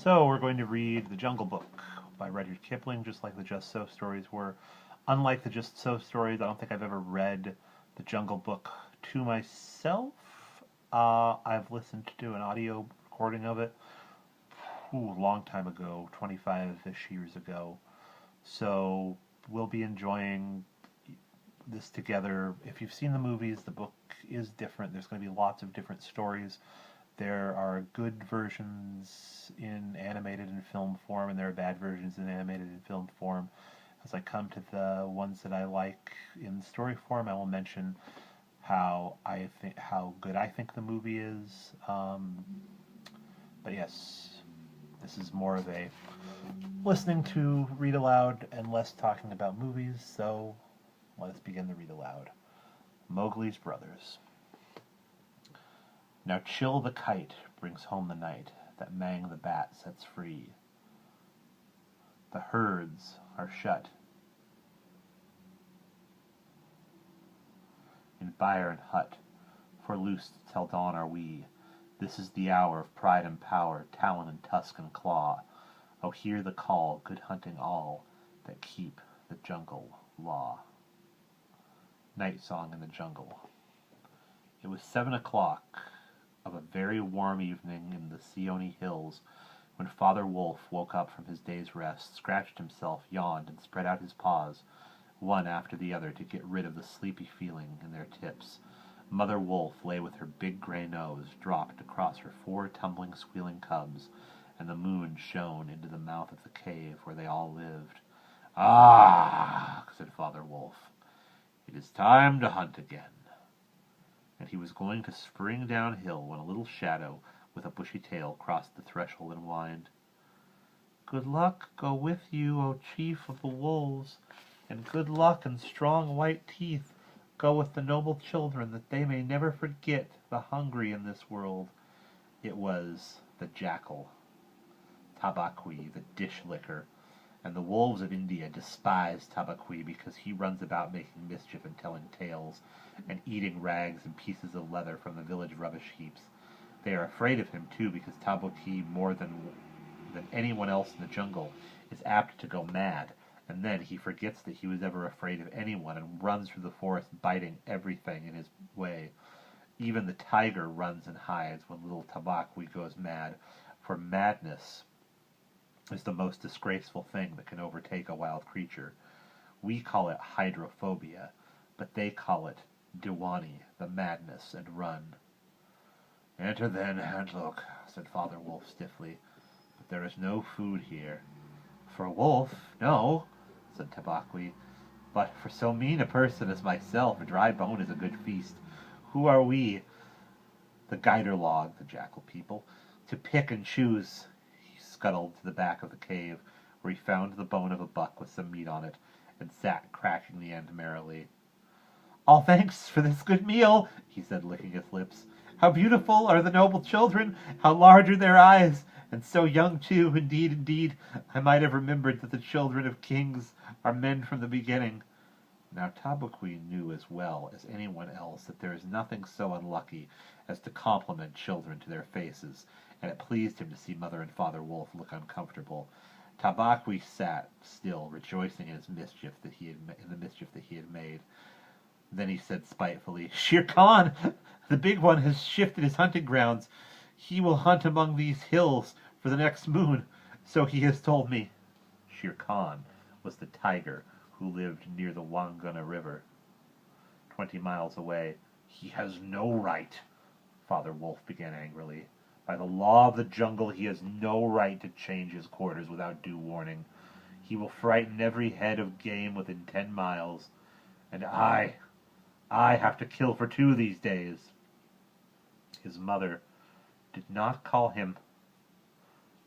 So we're going to read The Jungle Book by Rudyard Kipling, just like the Just So stories were. Unlike the Just So stories, I don't think I've ever read The Jungle Book to myself. I've listened to an audio recording of it a long time ago, 25-ish years ago. So we'll be enjoying this together. If you've seen the movies, the book is different. There's going to be lots of different stories. There are good versions in animated and film form, and there are bad versions in animated and film form. As I come to the ones that I like in story form, I will mention how good I think the movie is. But yes, this is more of a listening to read aloud and less talking about movies. So let us begin the read aloud. Mowgli's Brothers. Now Chill the kite brings home the night that Mang the bat sets free. The herds are shut in byre and hut, for loosed till dawn are we. This is the hour of pride and power, talon and tusk and claw. Oh, hear the call, good hunting all that keep the jungle law. Night Song in the Jungle. It was 7 o'clock of a very warm evening in the Seoni hills when Father Wolf woke up from his day's rest, scratched himself, yawned, and spread out his paws, one after the other, to get rid of the sleepy feeling in their tips. Mother Wolf lay with her big gray nose dropped across her 4 tumbling, squealing cubs, and the moon shone into the mouth of the cave where they all lived. "Ah," said Father Wolf, "it is time to hunt again." And he was going to spring downhill when a little shadow with a bushy tail crossed the threshold and whined. "Good luck go with you, O chief of the wolves, and good luck and strong white teeth go with the noble children, that they may never forget the hungry in this world." It was the jackal, Tabaqui, the dish licker, and the wolves of India despise Tabaqui because he runs about making mischief and telling tales, and eating rags and pieces of leather from the village rubbish heaps. They are afraid of him, too, because Tabaqui, more than anyone else in the jungle, is apt to go mad, and then he forgets that he was ever afraid of anyone and runs through the forest biting everything in his way. Even the tiger runs and hides when little Tabaqui goes mad, for madness is the most disgraceful thing that can overtake a wild creature. We call it hydrophobia, but they call it Diwani, the madness, and run. "Enter then and look," said Father Wolf stiffly, "but there is no food here." "For a wolf, no," said Tabaqui, "but for so mean a person as myself, a dry bone is a good feast. Who are we, the Guiderlog, the jackal people, to pick and choose?" He scuttled to the back of the cave, where he found the bone of a buck with some meat on it, and sat cracking the end merrily. "All thanks for this good meal," he said, licking his lips. "How beautiful are the noble children! How large are their eyes! And so young, too! Indeed, indeed, I might have remembered that the children of kings are men from the beginning." Now Tabaqui knew as well as anyone else that there is nothing so unlucky as to compliment children to their faces, and it pleased him to see Mother and Father Wolf look uncomfortable. Tabaqui sat still, rejoicing in the mischief that he had made. Then he said spitefully, "Shere Khan, the big one, has shifted his hunting grounds. He will hunt among these hills for the next moon, so he has told me." Shere Khan was the tiger who lived near the Wanguna River, 20 miles away. "He has no right," Father Wolf began angrily. "By the law of the jungle, he has no right to change his quarters without due warning. He will frighten every head of game within 10 miles, and I have to kill for 2 these days." His mother did not call him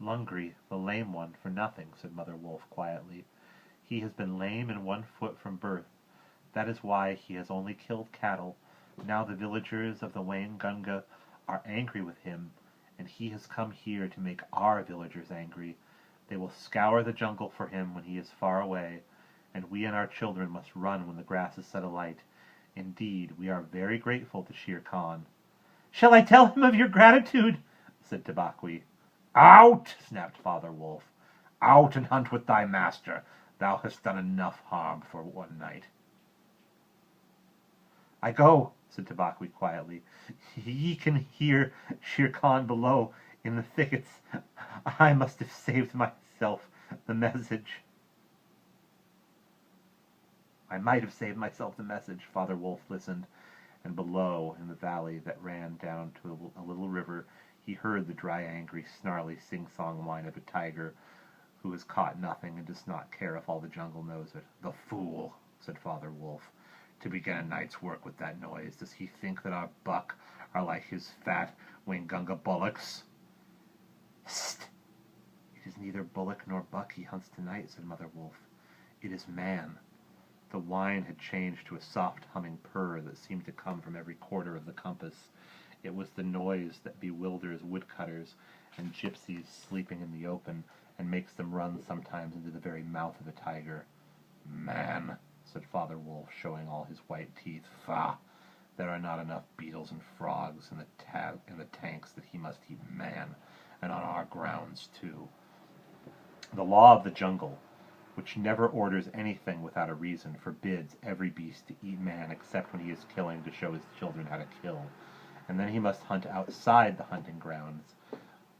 Lungri, the lame one, for nothing, said Mother Wolf quietly. "He has been lame in 1 foot from birth. That is why he has only killed cattle. Now the villagers of the Waingunga are angry with him, and he has come here to make our villagers angry. They will scour the jungle for him when he is far away, and we and our children must run when the grass is set alight. Indeed, we are very grateful to Shere Khan." "Shall I tell him of your gratitude?" said Tabaqui. Out! Snapped Father Wolf. Out and hunt with thy master. Thou hast done enough harm for one night. I go, said Tabaqui quietly. Ye can hear Shere Khan below in the thickets. I must have saved myself the message. I might have saved myself the message. Father Wolf listened, and below, in the valley that ran down to a little river, he heard the dry, angry, snarly, sing-song whine of a tiger who has caught nothing and does not care if all the jungle knows it. The fool, said Father Wolf, to begin a night's work with that noise. Does he think that our buck are like his fat Waingunga bullocks? Hist! It is neither bullock nor buck he hunts tonight, said Mother Wolf. It is man. The whine had changed to a soft humming purr that seemed to come from every quarter of the compass. It was the noise that bewilders woodcutters and gypsies sleeping in the open and makes them run sometimes into the very mouth of a tiger. Man, said Father Wolf, showing all his white teeth. Faugh! There are not enough beetles and frogs in the tanks that he must eat man, and on our grounds too. The law of the jungle, which never orders anything without a reason, forbids every beast to eat man except when he is killing to show his children how to kill, and then he must hunt outside the hunting grounds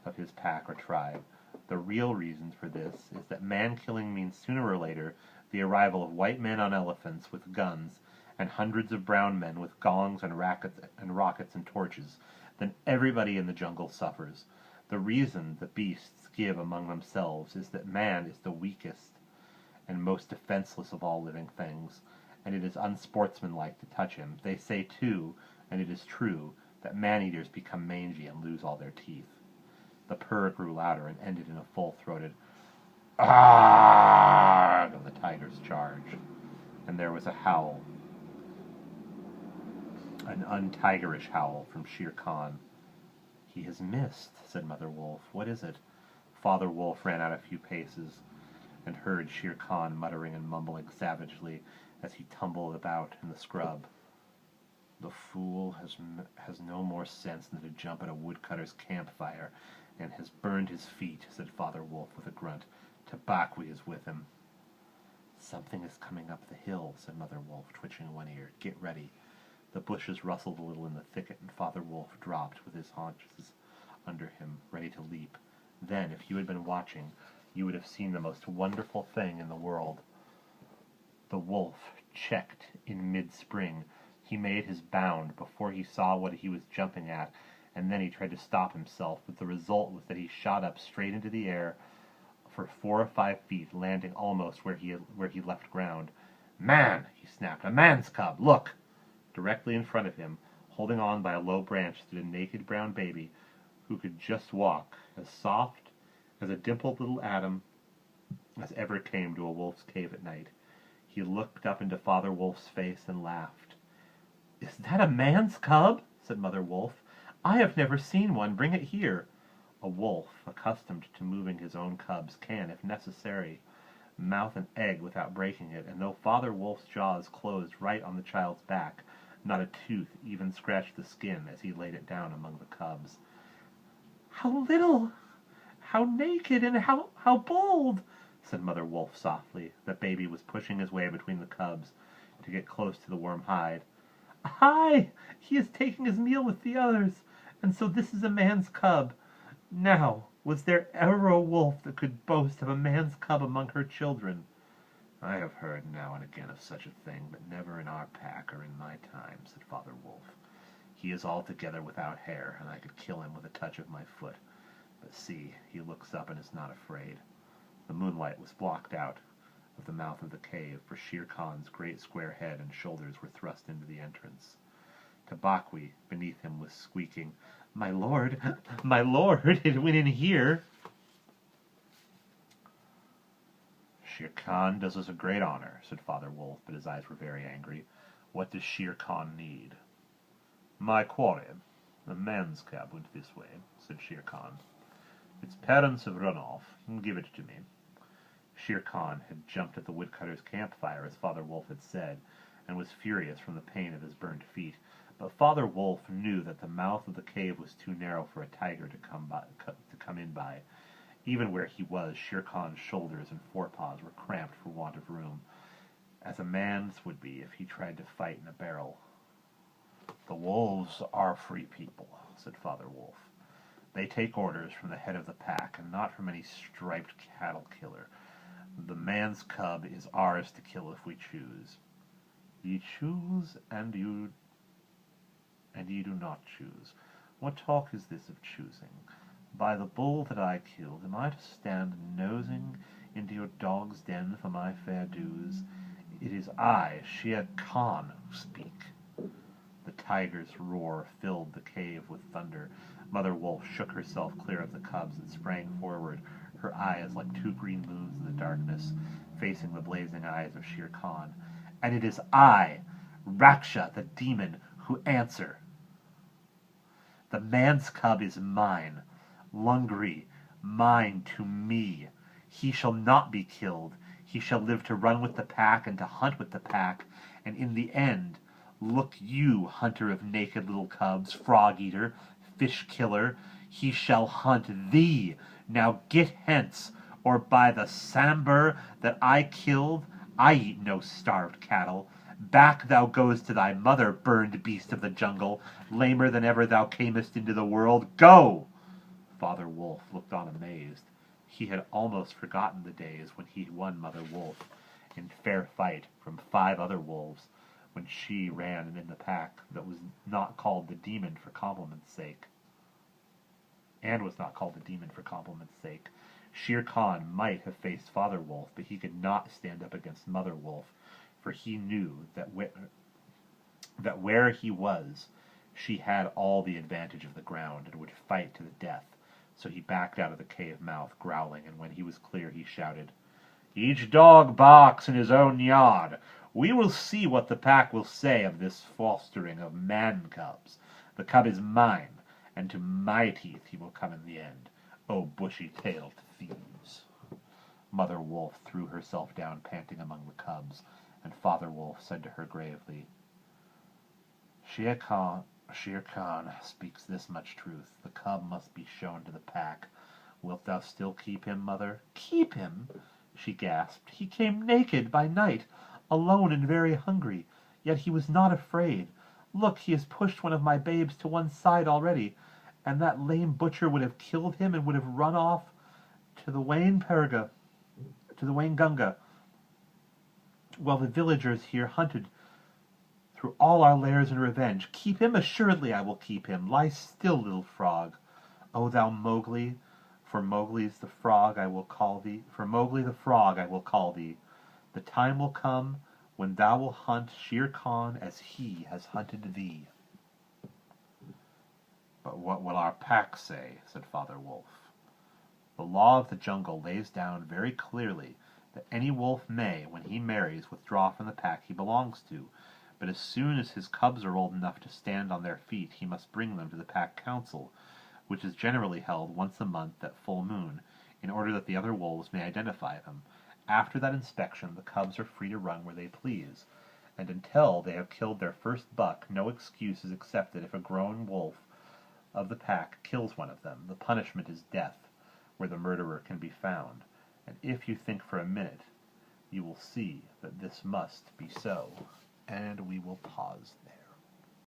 of his pack or tribe. The real reason for this is that man-killing means sooner or later the arrival of white men on elephants with guns and hundreds of brown men with gongs and rockets and torches. Then everybody in the jungle suffers. The reason the beasts give among themselves is that man is the weakest and most defenseless of all living things, and it is unsportsmanlike to touch him. They say, too, and it is true, that man-eaters become mangy and lose all their teeth. The purr grew louder and ended in a full-throated "Arrgh!" of the tiger's charge, and there was a howl, an untigerish howl from Shere Khan. He has missed, said Mother Wolf. What is it? Father Wolf ran out a few paces and heard Shere Khan muttering and mumbling savagely as he tumbled about in the scrub. The fool has no more sense than to jump at a woodcutter's campfire, and has burned his feet, said Father Wolf with a grunt. Tabaqui is with him. Something is coming up the hill, said Mother Wolf, twitching one ear. Get ready. The bushes rustled a little in the thicket, and Father Wolf dropped with his haunches under him, ready to leap. Then, if you had been watching, you would have seen the most wonderful thing in the world. The wolf checked in mid-spring. He made his bound before he saw what he was jumping at, and then he tried to stop himself, but the result was that he shot up straight into the air for 4 or 5 feet, landing almost where he left ground. Man, he snapped, a man's cub, look! Directly in front of him, holding on by a low branch, stood a naked brown baby who could just walk, as soft as a dimpled little atom as ever came to a wolf's cave at night. He looked up into Father Wolf's face and laughed. Is that a man's cub? Said Mother Wolf. I have never seen one. Bring it here. A wolf, accustomed to moving his own cubs, can, if necessary, mouth an egg without breaking it, and though Father Wolf's jaws closed right on the child's back, not a tooth even scratched the skin as he laid it down among the cubs. How little! How naked and how bold! Said Mother Wolf softly. The baby was pushing his way between the cubs to get close to the warm hide. Aye! He is taking his meal with the others, and so this is a man's cub. Now, was there ever a wolf that could boast of a man's cub among her children? I have heard now and again of such a thing, but never in our pack or in my time, said Father Wolf. He is altogether without hair, and I could kill him with a touch of my foot. But see, he looks up and is not afraid. The moonlight was blocked out of the mouth of the cave, for Shere Khan's great square head and shoulders were thrust into the entrance. Tabaqui, beneath him, was squeaking, my lord, it went in here. Shere Khan does us a great honor, said Father Wolf, but his eyes were very angry. What does Shere Khan need? My quarry. The man's cub went this way, said Shere Khan. Its parents have run off. Give it to me. Shere Khan had jumped at the woodcutter's campfire, as Father Wolf had said, and was furious from the pain of his burned feet. But Father Wolf knew that the mouth of the cave was too narrow for a tiger to come in by. Even where he was, Shere Khan's shoulders and forepaws were cramped for want of room, as a man's would be if he tried to fight in a barrel. "The wolves are free people," said Father Wolf. "They take orders from the head of the pack, and not from any striped cattle killer. The man's cub is ours to kill if we choose. Ye choose, and ye do not choose. What talk is this of choosing? By the bull that I killed, am I to stand nosing into your dog's den for my fair dues? It is I, Shere Khan, who speak." The tiger's roar filled the cave with thunder. Mother Wolf shook herself clear of the cubs and sprang forward, her eyes like two green moons in the darkness, facing the blazing eyes of Shere Khan. "And it is I, Raksha, the demon, who answer. The man's cub is mine, Lungri, mine to me. He shall not be killed. He shall live to run with the pack and to hunt with the pack, and in the end, look you, hunter of naked little cubs, frog-eater, fish-killer, he shall hunt thee. Now get hence, or by the Sambur that I killed, I eat no starved cattle. Back thou goes to thy mother, burned beast of the jungle, lamer than ever thou camest into the world. Go!" Father Wolf looked on amazed. He had almost forgotten the days when he won Mother Wolf in fair fight from 5 other wolves, when she ran in the pack that was not called the demon for compliment's sake. Shere Khan might have faced Father Wolf, but he could not stand up against Mother Wolf, for he knew that where he was, she had all the advantage of the ground and would fight to the death. So he backed out of the cave mouth, growling, and when he was clear he shouted, "Each dog barks in his own yard. We will see what the pack will say of this fostering of man-cubs. The cub is mine, and to my teeth he will come in the end. O bushy-tailed thieves!" Mother Wolf threw herself down panting among the cubs, and Father Wolf said to her gravely, Shere Khan speaks this much truth. The cub must be shown to the pack. Wilt thou still keep him, mother?" "Keep him?" she gasped. "He came naked by night, alone and very hungry, yet he was not afraid. Look, he has pushed one of my babes to one side already, and that lame butcher would have killed him and would have run off to the Waingunga, while the villagers here hunted through all our lairs in revenge. Keep him? Assuredly I will keep him. Lie still, little frog. O thou Mowgli, for Mowgli the frog I will call thee. The time will come when thou wilt hunt Shere Khan as he has hunted thee." "But what will our pack say?" said Father Wolf. "The law of the jungle lays down very clearly that any wolf may, when he marries, withdraw from the pack he belongs to, but as soon as his cubs are old enough to stand on their feet he must bring them to the pack council, which is generally held once a month at full moon, in order that the other wolves may identify them. After that inspection the cubs are free to run where they please, and until they have killed their first buck no excuse is accepted if a grown wolf of the pack kills one of them. The punishment is death, where the murderer can be found, and if you think for a minute, you will see that this must be so." And we will pause there.